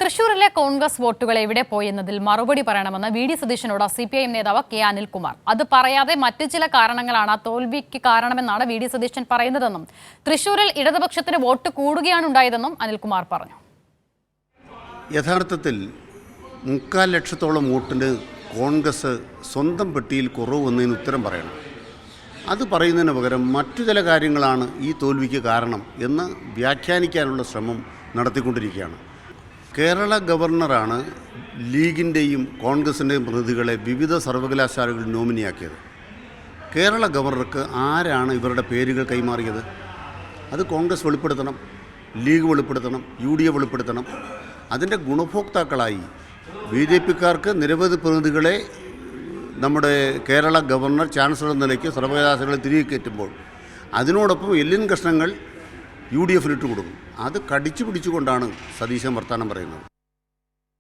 തൃശൂരിലെ കോൺഗ്രസ് വോട്ടുകൾ എവിടെ പോയെന്നതിൽ മറുപടി പറയണമെന്ന് വി ഡി സതീശനോട് CPIM നേതാവ് കെ അനിൽകുമാർ. അത് പറയാതെ മറ്റു ചില കാരണങ്ങളാണ് തോൽവിക്ക് കാരണമെന്നാണ് വി ഡി സതീശൻ പറയുന്നതെന്നും തൃശൂരിൽ ഇടതുപക്ഷത്തിന് വോട്ട് കൂടുകയാണ് ഉണ്ടായതെന്നും അനിൽകുമാർ പറഞ്ഞു. യഥാർത്ഥത്തിൽ 3.25 ലക്ഷത്തോളം വോട്ടിന് കോൺഗ്രസ് സ്വന്തം പെട്ടിയിൽ കുറവ് വന്നതിന് ഉത്തരം പറയണം. അത് പറയുന്നതിന് പകരം മറ്റു ചില കാര്യങ്ങളാണ് ഈ തോൽവിക്ക് കാരണം എന്ന് വ്യാഖ്യാനിക്കാനുള്ള ശ്രമം നടത്തിക്കൊണ്ടിരിക്കുകയാണ്. കേരള ഗവർണറാണ് ലീഗിൻ്റെയും കോൺഗ്രസിൻ്റെയും പ്രതിനിധികളെ വിവിധ സർവകലാശാലകളിൽ നോമിനിയാക്കിയത്. കേരള ഗവർണർക്ക് ആരാണ് ഇവരുടെ പേരുകൾ കൈമാറിയത്? അത് കോൺഗ്രസ് വെളിപ്പെടുത്തണം, ലീഗ് വെളിപ്പെടുത്തണം, UDF വെളിപ്പെടുത്തണം. അതിൻ്റെ ഗുണഭോക്താക്കളായി BJPക്കാർക്ക് നിരവധി പ്രതിനിധികളെ നമ്മുടെ കേരള ഗവർണർ ചാൻസലർ എന്ന നിലയ്ക്ക് സർവകലാശാലകളെ തിരികെ കയറ്റുമ്പോൾ അതിനോടൊപ്പം എല്ലിൻ കഷ്ണങ്ങൾ UDF കൊടുക്കും. അത് കടിച്ചു പിടിച്ചുകൊണ്ടാണ് സതീശൻ വർത്താനം പറയുന്നത്.